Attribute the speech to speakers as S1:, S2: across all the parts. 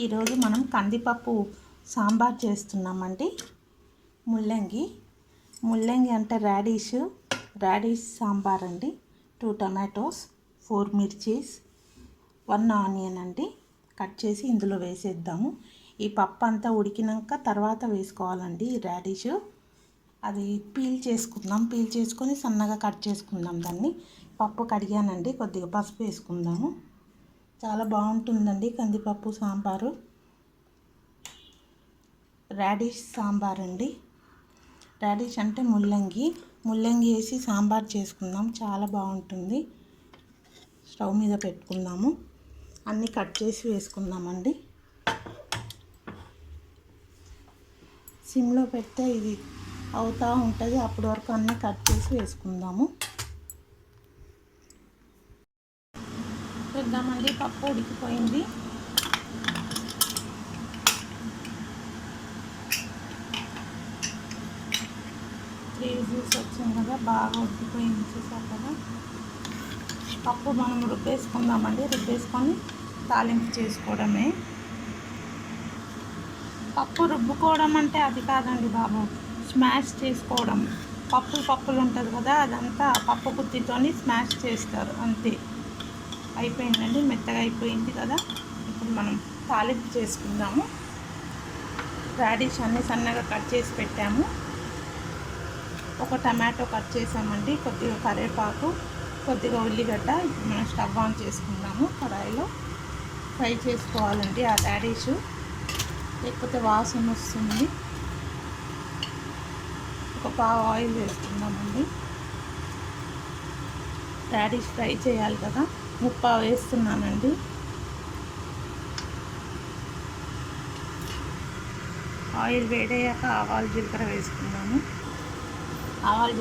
S1: ఈరోజు మనం కందిపప్పు సాంబార్ చేస్తున్నామండి. ముల్లంగి అంటే రాడిష్ సాంబార్ అండి. 2 టమాటోస్, 4 మిర్చీస్, 1 ఆనియన్ అండి కట్ చేసి ఇందులో వేసేద్దాము. ఈ పప్పు అంతా ఉడికినాక తర్వాత వేసుకోవాలండి ఈ రాడిష్. అది పీల్ చేసుకొని సన్నగా కట్ చేసుకుందాం. దాన్ని పప్పు కడిగానండి, కొద్దిగా పసుపు వేసుకుందాము. చాలా బాగుంటుందండి కందిపప్పు సాంబారు. రాడిష్ సాంబార్ అండి. రాడిష్ అంటే ముల్లంగి వేసి సాంబార్ చేసుకుందాం, చాలా బాగుంటుంది. స్టవ్ మీద పెట్టుకుందాము, అన్నీ కట్ చేసి వేసుకుందామండి. సిమ్లో పెడితే ఇది అవుతూ ఉంటుంది, అప్పటి వరకు అన్నీ కట్ చేసి వేసుకుందాము. చూద్దామండి, పప్పు ఉడికిపోయింది. విజిల్స్ వచ్చింది కదా, బాగా ఉడికిపోయింది. చూసారు కదా, పప్పు మనం రుబ్బేసుకుందామండి. రుబ్బేసుకొని తాలింపు చేసుకోవడమే. పప్పు రుబ్బుకోవడం అంటే అది కాదండి బాబు, స్మాష్ చేసుకోవడం. పప్పులు ఉంటుంది కదా, అదంతా పప్పు గుత్తితోని స్మాష్ చేస్తారు అంతే. అయిపోయిందండి, మెత్తగా అయిపోయింది కదా. ఇప్పుడు మనం తాలింపు చేసుకుందాము. రాడిష్ అన్నీ సన్నగా కట్ చేసి పెట్టాము. 1 టమాటో కట్ చేసామండి, కొద్దిగా కరివేపాకు, కొద్దిగా ఉల్లిగడ్డ. ఇప్పుడు మనం స్టవ్ ఆన్ చేసుకుందాము. కడాయిలో ఫ్రై చేసుకోవాలండి ఆ రాడిష్, లేకపోతే వాసన వస్తుంది. 1 పావు ఆయిల్ వేసుకుందామండి. రాడిష్ ఫ్రై చేయాలి కదా, 3 వేస్తున్నానండి. ఆయిల్ వేడయ్యాక ఆవాలు జీలకర్ర వేసుకుందాము. ఆవాలు,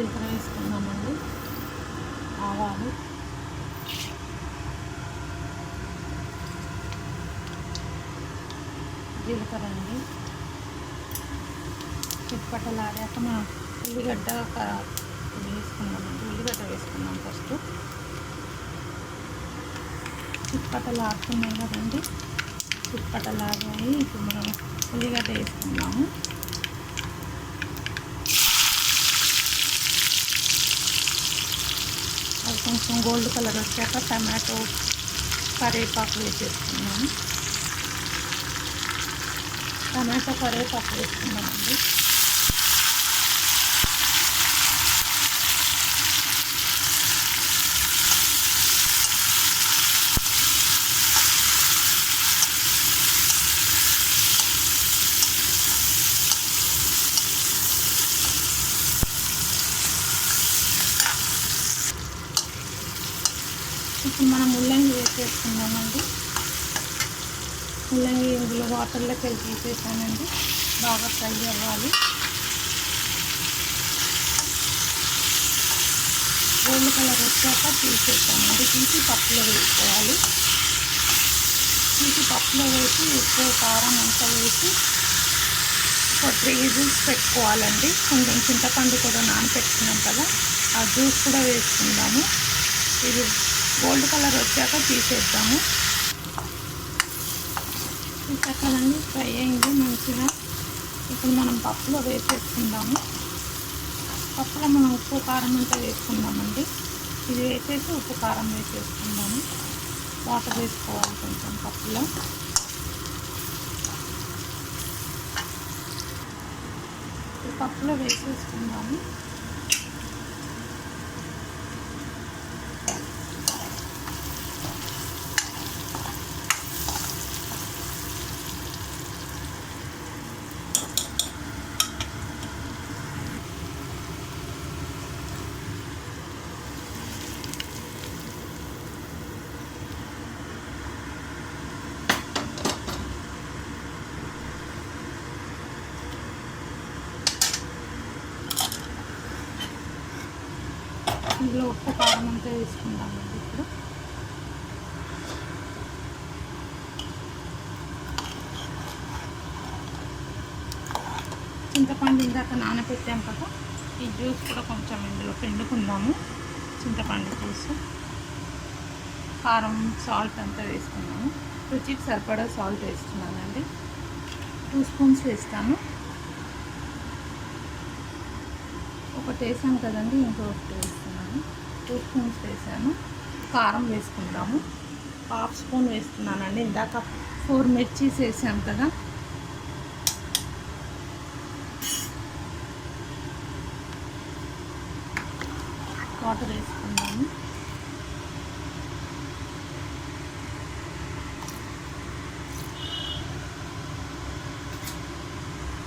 S1: జీలకర్ర అండి. చిట్పటలాడాక మనం ఉల్లిగడ్డ వేసుకున్నామండి. ఉల్లిగడ్డ వేసుకున్నాం ఫస్ట్. చిట్పటలాడుతున్నాయి కదండి, చిట్పటలాగాయి. ఇప్పుడు మనం ఉల్లిగడ్డ వేసుకున్నాము. అది కొంచెం గోల్డ్ కలర్ వచ్చాక టమాటో, కరివేపాకు వేసేసుకున్నాము. టమాటో, కరివేపాకు వేసుకున్నామండి. ఇప్పుడు మనం ముల్లంగి వేసేసుకుందామండి. ముల్లంగి ఇందులో వాటర్లోకి వెళ్ళి తీసేసానండి. బాగా ఫ్రై అవ్వాలి. గోల్డ్ కలర్ వచ్చాక తీసేసామండి. తీసి పప్పులో వేసుకోవాలి. పప్పులో వేసి ఉప్పు, కారం అంతా వేసి 3 విజిల్స్ పెట్టుకోవాలండి. కొంచెం చింతపండు కూడా నానపెట్టుకున్నాం కదా, ఆ జ్యూస్ కూడా వేసుకుందాము. ఇది గోల్డ్ కలర్ వచ్చాక తీసేద్దాము. కదండి, ఫ్రై అయింది మంచిగా. ఇప్పుడు మనం పప్పులో వేసేసుకుందాము. పప్పులో మనం ఉప్పు, కారం అంతా వేసుకుందామండి. ఇది వేసేసి ఉప్పు, కారం వేసేసుకుందాము. వాటర్ వేసుకోవాలి కొంచెం పప్పులో. పప్పులో వేసేసుకుందాము. ఇందులో ఉప్పు, కారం అంతా వేసుకుందామండి. ఇప్పుడు చింతపండు ఇందాక నానబెట్టాం కదా, ఈ జ్యూస్ కూడా కొంచెం ఇందులో పిండుకుందాము. చింతపండు జ్యూస్, కారం, సాల్ట్ అంతా వేసుకున్నాము. రుచికి సరిపడా సాల్ట్ వేస్తున్నానండి. 2 స్పూన్స్ వేస్తాను. ఒకటి వేసాను కదండి, ఇంకొకటి వేస్తున్నాను. 2 స్పూన్స్ వేసాను. కారం వేసుకుందాము. 1/2 స్పూన్ వేస్తున్నానండి. ఇందాక 4 మిర్చీస్ వేసాం కదా. వాటర్ వేసుకుందాము.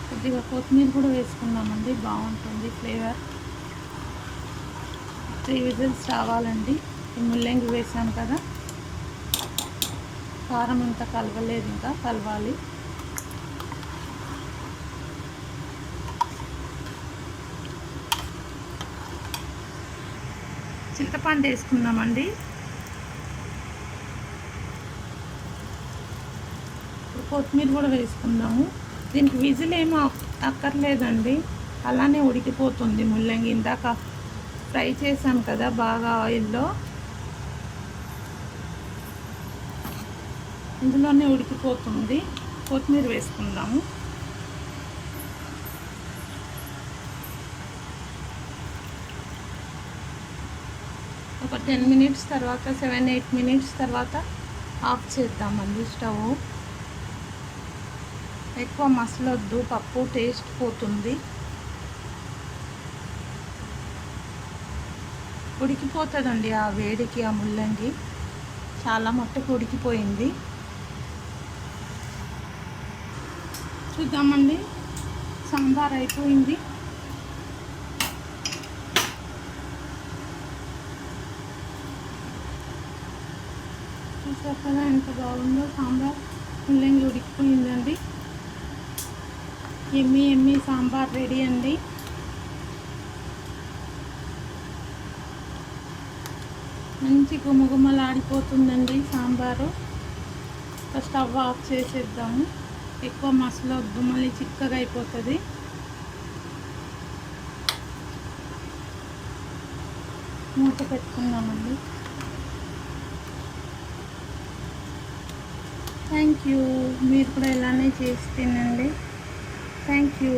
S1: కొద్దిగా కొత్తిమీర కూడా వేసుకుందామండి, బాగుంటుంది ఫ్లేవర్. 3 విజిల్స్ రావాలండి. ఈ ముల్లంగి వేసాం కదా. కారం ఇంకా కలవలేదు, ఇంకా కలవాలి. చింతపండు వేసుకుందామండి. ఇప్పుడు కొత్తిమీర కూడా వేసుకుందాము. దీనికి విజిల్ ఏమో అక్కర్లేదండి, అలానే ఉడికిపోతుంది ముల్లంగి. ఇందాక ఫ్రై చేసాం కదా బాగా ఆయిల్లో, ఇందులోనే ఉడికిపోతుంది. కొత్తిమీర వేసుకుందాము. ఒక 10 మినిట్స్ తర్వాత, 7-8 మినిట్స్ తర్వాత ఆఫ్ చేద్దామండి స్టవ్. ఎక్కువ మసలొద్దు, పప్పు టేస్ట్ పోతుంది. ఉడికిపోతుందండి ఆ వేడికి. ఆ ముల్లంగి చాలా మట్టుకు ఉడికిపోయింది. చూద్దామండి. సాంబార్ అయిపోయింది. చూసారు కదా ఎంత బాగుందో సాంబార్. ముల్లంగి ఉడికిపోయిందండి. ఎమ్మి సాంబార్ రెడీ అండి. మంచి గుమగుమలాడిపోతుందండి సాంబారు. స్టవ్ ఆఫ్ చేసేద్దాము. ఎక్కువ మసలొద్దు, మళ్ళీ చిక్కగా అయిపోతుంది. మూత పెట్టుకుందామండి. Thank you. మీరు కూడా ఇలానే చేసి తినండి. Thank you.